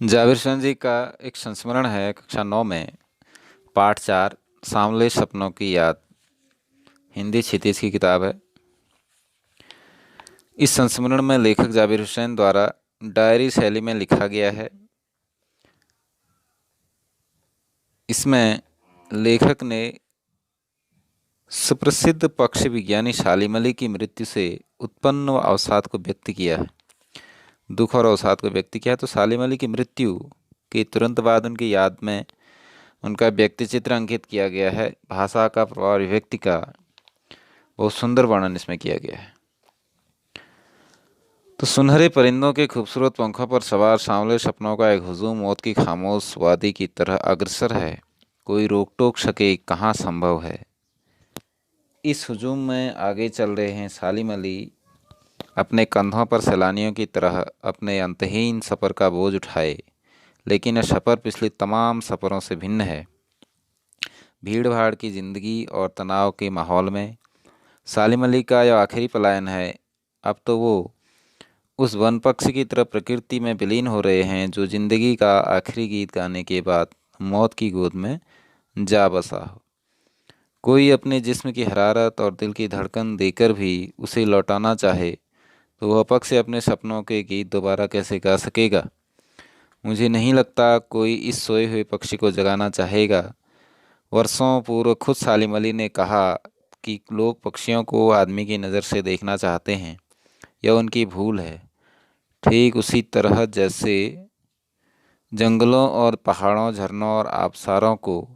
जाबिर हुसैन जी का एक संस्मरण है कक्षा 9 में पाठ 4 सांवले सपनों की याद। हिंदी क्षितिज की किताब है। इस संस्मरण में लेखक जाबिर हुसैन द्वारा डायरी शैली में लिखा गया है। इसमें लेखक ने सुप्रसिद्ध पक्षी विज्ञानी सालिम अली की मृत्यु से उत्पन्न अवसाद को व्यक्त किया है। दुख और अवसाद को व्यक्त किया है। तो सालिम अली की मृत्यु के तुरंत बाद उनकी याद में उनका व्यक्ति चित्र अंकित किया गया है। भाषा का प्रभाव अभिव्यक्ति का बहुत सुंदर वर्णन इसमें किया गया है। तो सुनहरे परिंदों के खूबसूरत पंखों पर सवार सांवले सपनों का एक हुजूम मौत की खामोश वादी की तरह अग्रसर है। कोई रोक टोक सके कहाँ संभव है। इस हुजूम में आगे चल रहे हैं सालिम अली अपने कंधों पर सैलानियों की तरह अपने अंतहीन सफ़र का बोझ उठाए। लेकिन यह सफ़र पिछले तमाम सफ़रों से भिन्न है। भीड़ भाड़ की ज़िंदगी और तनाव के माहौल में सालिम अली का यह आखिरी पलायन है। अब तो वो उस वन पक्षी की तरह प्रकृति में विलीन हो रहे हैं जो जिंदगी का आखिरी गीत गाने के बाद मौत की गोद में जा बसा हो। कोई अपने जिस्म की हरारत और दिल की धड़कन देकर भी उसे लौटाना चाहे तो वह पक्षी अपने सपनों के गीत दोबारा कैसे गा सकेगा। मुझे नहीं लगता कोई इस सोए हुए पक्षी को जगाना चाहेगा। वर्षों पूर्व खुद सालिम अली ने कहा कि लोग पक्षियों को आदमी की नज़र से देखना चाहते हैं। यह उनकी भूल है। ठीक उसी तरह जैसे जंगलों और पहाड़ों, झरनों और आबशारों को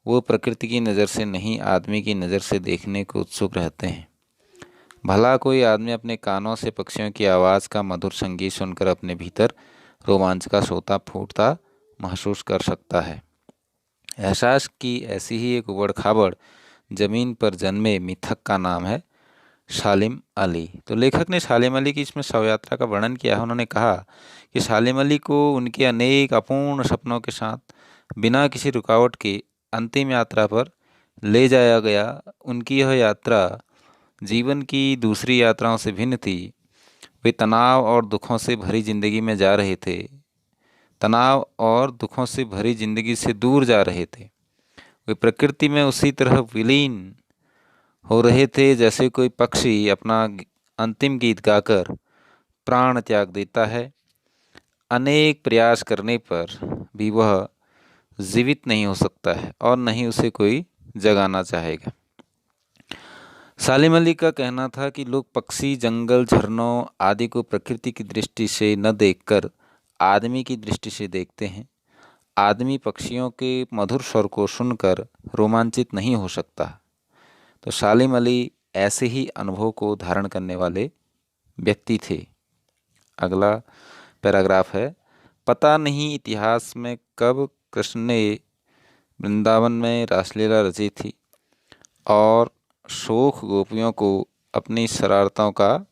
वो प्रकृति की नज़र से नहीं आदमी की नज़र से देखने को उत्सुक रहते हैं। भला कोई आदमी अपने कानों से पक्षियों की आवाज़ का मधुर संगीत सुनकर अपने भीतर रोमांच का सोता फूटता महसूस कर सकता है। एहसास की ऐसी ही एक उबड़ खाबड़ ज़मीन पर जन्मे मिथक का नाम है सालिम अली। तो लेखक ने सालिम अली की इसमें शव यात्रा का वर्णन किया है। उन्होंने कहा कि सालिम अली को उनके अनेक अपूर्ण सपनों के साथ बिना किसी रुकावट के अंतिम यात्रा पर ले जाया गया। उनकी यह यात्रा जीवन की दूसरी यात्राओं से भिन्न थी। वे तनाव और दुखों से भरी जिंदगी में जा रहे थे। तनाव और दुखों से भरी जिंदगी से दूर जा रहे थे। वे प्रकृति में उसी तरह विलीन हो रहे थे जैसे कोई पक्षी अपना अंतिम गीत गाकर प्राण त्याग देता है। अनेक प्रयास करने पर भी वह जीवित नहीं हो सकता है और न ही उसे कोई जगाना चाहेगा। सालिम अली का कहना था कि लोग पक्षी, जंगल, झरनों आदि को प्रकृति की दृष्टि से न देखकर आदमी की दृष्टि से देखते हैं। आदमी पक्षियों के मधुर स्वर को सुनकर रोमांचित नहीं हो सकता। तो सालिम अली ऐसे ही अनुभव को धारण करने वाले व्यक्ति थे। अगला पैराग्राफ है। पता नहीं इतिहास में कब कृष्ण ने वृंदावन में रासलीला रची थी और शोख गोपियों को अपनी शरारतों का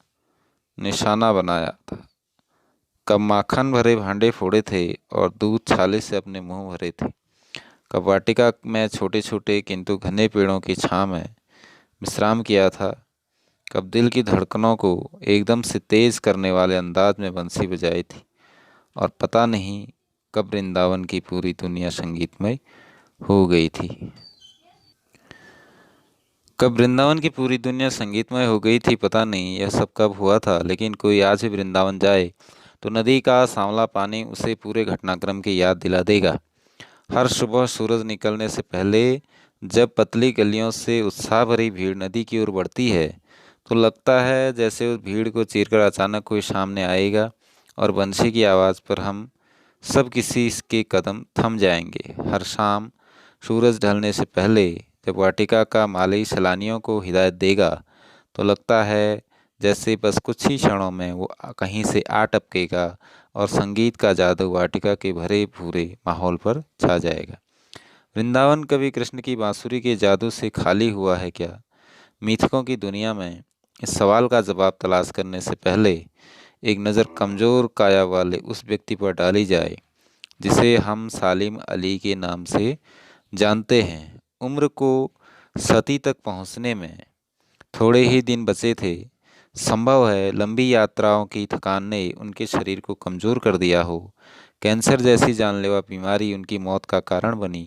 निशाना बनाया था। कब माखन भरे भांडे फोड़े थे और दूध छाले से अपने मुंह भरे थे। कब वाटिका में छोटे छोटे किंतु घने पेड़ों की छांव में विश्राम किया था। कब दिल की धड़कनों को एकदम से तेज करने वाले अंदाज में बंसी बजाई थी। और पता नहीं कब वृंदावन की पूरी दुनिया संगीतमय हो गई थी। कब वृंदावन की पूरी दुनिया संगीतमय हो गई थी पता नहीं। यह सब कब हुआ था। लेकिन कोई आज भी वृंदावन जाए तो नदी का सांवला पानी उसे पूरे घटनाक्रम की याद दिला देगा। हर सुबह सूरज निकलने से पहले जब पतली गलियों से उत्साह भरी भीड़ नदी की ओर बढ़ती है तो लगता है जैसे उस भीड़ को चीरकर अचानक कोई सामने आएगा और बंसी की आवाज़ पर हम सब किसी के कदम थम जाएंगे। हर शाम सूरज ढलने से पहले जब वाटिका का माली सैलानियों को हिदायत देगा तो लगता है जैसे बस कुछ ही क्षणों में वो कहीं से आ टपकेगा और संगीत का जादू वाटिका के भरे भूरे माहौल पर छा जाएगा। वृंदावन कभी कृष्ण की बांसुरी के जादू से खाली हुआ है क्या? मिथकों की दुनिया में इस सवाल का जवाब तलाश करने से पहले एक नज़र कमज़ोर काया वाले उस व्यक्ति पर डाली जाए जिसे हम सालिम अली के नाम से जानते हैं। उम्र को सती तक पहुंचने में थोड़े ही दिन बचे थे। संभव है लंबी यात्राओं की थकान ने उनके शरीर को कमज़ोर कर दिया हो। कैंसर जैसी जानलेवा बीमारी उनकी मौत का कारण बनी,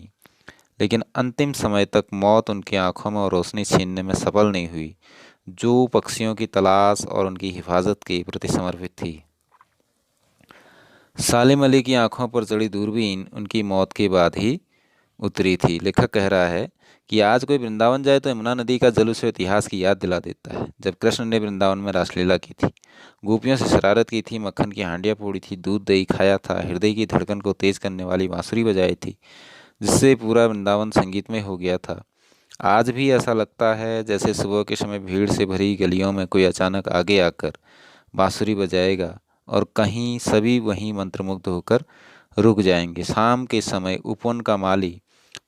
लेकिन अंतिम समय तक मौत उनकी आंखों में रोशनी छीनने में सफल नहीं हुई, जो पक्षियों की तलाश और उनकी हिफाजत के प्रति समर्पित थी। सालिम अली की आंखों पर चढ़ी दूरबीन उनकी मौत के बाद ही उतरी थी। लेखक कह रहा है कि आज कोई वृंदावन जाए तो यमुना नदी का जल उसे इतिहास की याद दिला देता है, जब कृष्ण ने वृंदावन में रासलीला की थी, गोपियों से शरारत की थी, मक्खन की हांडियाँ फोड़ी थी, दूध दही खाया था, हृदय की धड़कन को तेज करने वाली बांसुरी बजाई थी, जिससे पूरा वृंदावन संगीतमय हो गया था। आज भी ऐसा लगता है जैसे सुबह के समय भीड़ से भरी गलियों में कोई अचानक आगे आकर बांसुरी बजाएगा और कहीं सभी वहीं मंत्रमुग्ध होकर रुक जाएंगे। शाम के समय उपवन का माली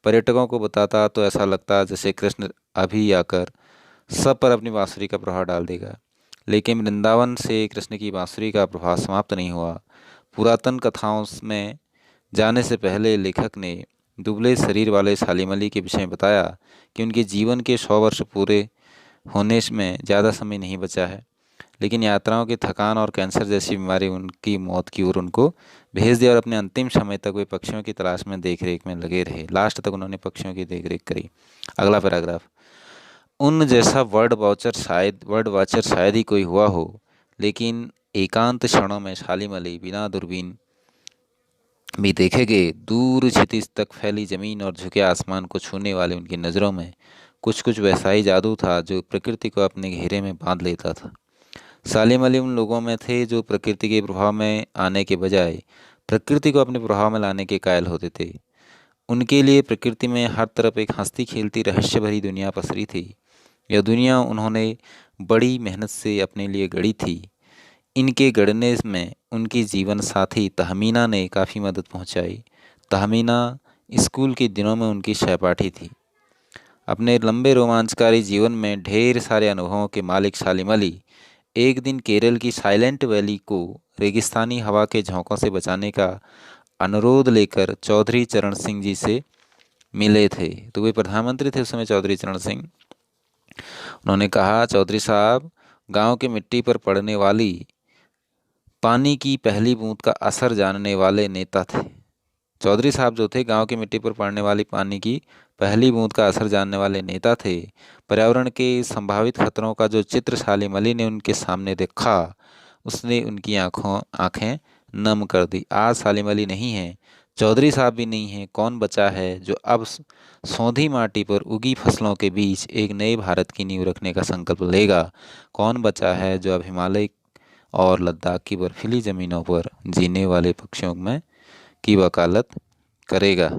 पर्यटकों को बताता तो ऐसा लगता जैसे कृष्ण अभी आकर सब पर अपनी बांसुरी का प्रभाव डाल देगा। लेकिन वृंदावन से कृष्ण की बांसुरी का प्रभाव समाप्त नहीं हुआ। पुरातन कथाओं में जाने से पहले लेखक ने दुबले शरीर वाले सालिम अली के विषय में बताया कि उनके जीवन के 100 वर्ष पूरे होने में ज़्यादा समय नहीं बचा है, लेकिन यात्राओं की थकान और कैंसर जैसी बीमारी उनकी मौत की ओर उनको भेज दिया और अपने अंतिम समय तक वे पक्षियों की तलाश में देखरेख में लगे रहे। लास्ट तक उन्होंने पक्षियों की देखरेख करी। अगला पैराग्राफ, उन जैसा वर्ड वाचर शायद ही कोई हुआ हो, लेकिन एकांत क्षणों में सालिम अली बिना दूरबीन भी देखे गए दूर क्षितिज तक फैली जमीन और झुके आसमान को छूने वाले उनकी नज़रों में कुछ कुछ वैसा ही जादू था जो प्रकृति को अपने घेरे में बांध लेता था। सालिम अली उन लोगों में थे जो प्रकृति के प्रभाव में आने के बजाय प्रकृति को अपने प्रभाव में लाने के कायल होते थे। उनके लिए प्रकृति में हर तरफ एक हंसती खेलती रहस्य भरी दुनिया पसरी थी। यह दुनिया उन्होंने बड़ी मेहनत से अपने लिए गढ़ी थी। इनके गढ़ने में उनकी जीवन साथी तहमीना ने काफ़ी मदद पहुंचाई। तहमीना स्कूल के दिनों में उनकी सहपाठी थी। अपने लंबे रोमांचकारी जीवन में ढेर सारे अनुभवों के मालिक सालिम अली एक दिन केरल की साइलेंट वैली को रेगिस्तानी हवा के झोंकों से बचाने का अनुरोध लेकर चौधरी चरण सिंह जी से मिले थे। तो वे प्रधानमंत्री थे उस समय, चौधरी चरण सिंह। उन्होंने कहा, चौधरी साहब गांव के मिट्टी पर पड़ने वाली पानी की पहली बूंद का असर जानने वाले नेता थे। चौधरी साहब जो थे गांव की मिट्टी पर पड़ने वाली पानी की पहली बूंद का असर जानने वाले नेता थे। पर्यावरण के संभावित खतरों का जो चित्र सालिम अली ने उनके सामने देखा, उसने उनकी आंखें नम कर दी। आज सालिम अली नहीं है, चौधरी साहब भी नहीं है। कौन बचा है जो अब सौंधी माटी पर उगी फसलों के बीच एक नए भारत की नींव रखने का संकल्प लेगा? कौन बचा है जो अब हिमालय और लद्दाख की बर्फीली ज़मीनों पर जीने वाले पक्षियों में की वकालत करेगा?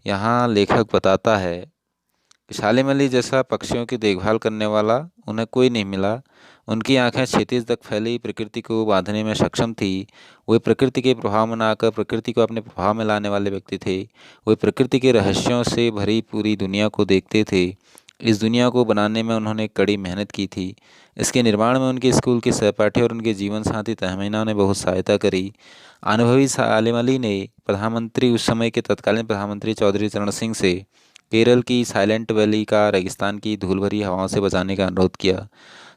यहाँ लेखक बताता है कि सालिम अली जैसा पक्षियों की देखभाल करने वाला उन्हें कोई नहीं मिला। उनकी आंखें क्षितिज तक फैली प्रकृति को बांधने में सक्षम थी। वे प्रकृति के प्रभाव में ना आकर प्रकृति को अपने प्रभाव में लाने वाले व्यक्ति थे। वे प्रकृति के रहस्यों से भरी पूरी दुनिया को देखते थे। इस दुनिया को बनाने में उन्होंने कड़ी मेहनत की थी। इसके निर्माण में उनके स्कूल के सहपाठी और उनके जीवन साथी तहमीना ने बहुत सहायता करी। अनुभवी सालिम अली ने प्रधानमंत्री, उस समय के तत्कालीन प्रधानमंत्री चौधरी चरण सिंह से केरल की साइलेंट वैली का रेगिस्तान की धूल भरी हवाओं से बचाने का अनुरोध किया।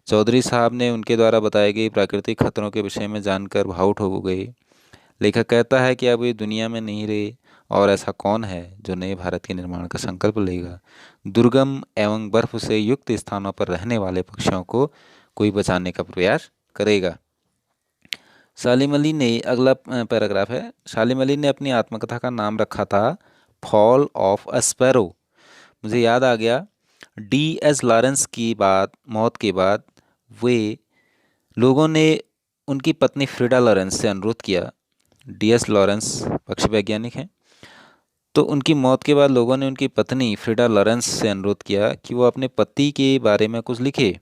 चौधरी साहब ने उनके द्वारा बताए गए प्राकृतिक खतरों के विषय में जानकर भावुक हो गए। लेखक कहता है कि अब ये दुनिया में नहीं रहे और ऐसा कौन है जो नए भारत के निर्माण का संकल्प लेगा? दुर्गम एवं बर्फ से युक्त स्थानों पर रहने वाले पक्षियों को कोई बचाने का प्रयास करेगा। सालिम अली ने, अगला पैराग्राफ है, सालिम अली ने अपनी आत्मकथा का नाम रखा था फॉल ऑफ अ स्पैरो। मुझे याद आ गया, D.S. लॉरेंस की मौत के बाद वे लोगों ने उनकी पत्नी फ्रीडा लॉरेंस से अनुरोध किया। D.S. लॉरेंस पक्षी वैज्ञानिक हैं। तो उनकी मौत के बाद लोगों ने उनकी पत्नी फ्रीडा लॉरेंस से अनुरोध किया कि वो अपने पति के बारे में कुछ लिखे।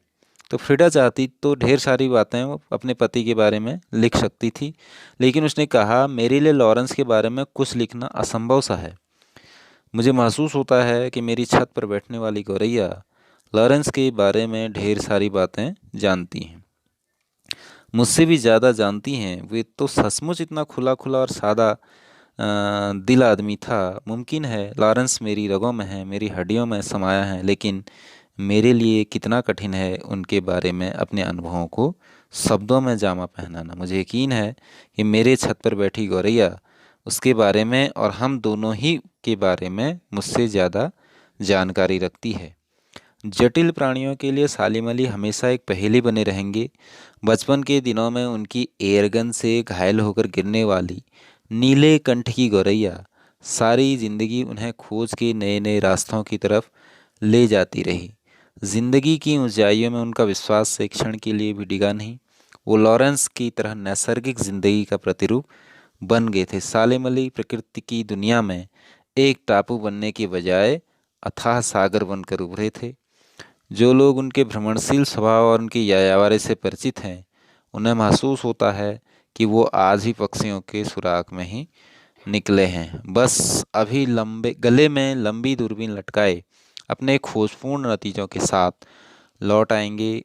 तो फ्रीडा चाहती तो ढेर सारी बातें वो अपने पति के बारे में लिख सकती थी, लेकिन उसने कहा, मेरे लिए लॉरेंस के बारे में कुछ लिखना असंभव सा है। मुझे महसूस होता है कि मेरी छत पर बैठने वाली गौरैया लॉरेंस के बारे में ढेर सारी बातें जानती हैं, मुझसे भी ज़्यादा जानती हैं। वे तो सचमुच इतना खुला खुला और सादा दिल आदमी था। मुमकिन है लॉरेंस मेरी रगों में है, मेरी हड्डियों में समाया है, लेकिन मेरे लिए कितना कठिन है उनके बारे में अपने अनुभवों को शब्दों में जामा पहनाना। मुझे यकीन है कि मेरे छत पर बैठी गौरैया उसके बारे में और हम दोनों ही के बारे में मुझसे ज़्यादा जानकारी रखती है। जटिल प्राणियों के लिए सालिम अली हमेशा एक पहेली बने रहेंगे। बचपन के दिनों में उनकी एयरगन से घायल होकर गिरने वाली नीले कंठ की गौरैया सारी जिंदगी उन्हें खोज के नए नए रास्तों की तरफ ले जाती रही। जिंदगी की ऊंचाइयों में उनका विश्वास एक क्षण के लिए भी डिगा नहीं। वो लॉरेंस की तरह नैसर्गिक जिंदगी का प्रतिरूप बन गए थे। सालिम अली प्रकृति की दुनिया में एक टापू बनने के बजाय अथाह सागर बनकर उभरे थे। जो लोग उनके भ्रमणशील स्वभाव और उनकी यायावरी से परिचित हैं, उन्हें महसूस होता है कि वो आज ही पक्षियों के सुराग में ही निकले हैं। बस अभी लंबे गले में लंबी दूरबीन लटकाए अपने खोजपूर्ण नतीजों के साथ लौट आएंगे।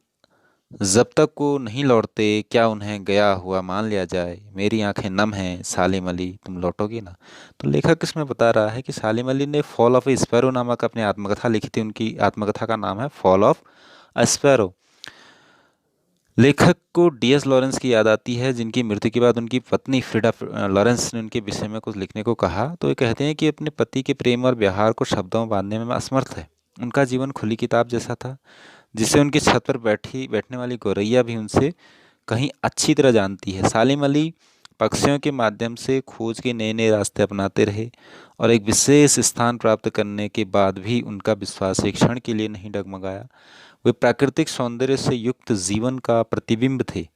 जब तक वो नहीं लौटते, क्या उन्हें गया हुआ मान लिया जाए? मेरी आंखें नम हैं सालिम अली, तुम लौटोगी ना? तो लेखक इसमें बता रहा है कि सालिम अली ने फॉल ऑफ ए स्पैरो नामक अपनी आत्मकथा लिखी थी। उनकी आत्मकथा का नाम है फॉल ऑफ अ स्पैरो। लेखक को डीएस लॉरेंस की याद आती है, जिनकी मृत्यु के बाद उनकी पत्नी फ्रीडा लॉरेंस ने उनके विषय में कुछ लिखने को कहा। तो ये कहते हैं कि अपने पति के प्रेम और व्यवहार को शब्दों में बांधने में असमर्थ है। उनका जीवन खुली किताब जैसा था, जिसे उनकी छत पर बैठने वाली गौरैया भी उनसे कहीं अच्छी तरह जानती है। सालिम अली पक्षियों के माध्यम से खोज के नए नए रास्ते अपनाते रहे और एक विशेष स्थान प्राप्त करने के बाद भी उनका विश्वास एक क्षण के लिए नहीं डगमगाया। वे प्राकृतिक सौंदर्य से युक्त जीवन का प्रतिबिंब थे।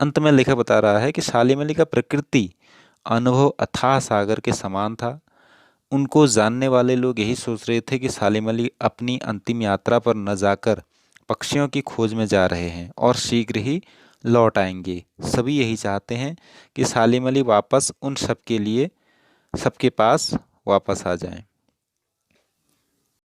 अंत में लेखक बता रहा है कि सालिम अली का प्रकृति अनुभव अथाह सागर के समान था। उनको जानने वाले लोग यही सोच रहे थे कि सालिम अली अपनी अंतिम यात्रा पर न जाकर पक्षियों की खोज में जा रहे हैं और शीघ्र ही लौट आएंगे। सभी यही चाहते हैं कि सालिम अली वापस उन सबके पास वापस आ जाएं।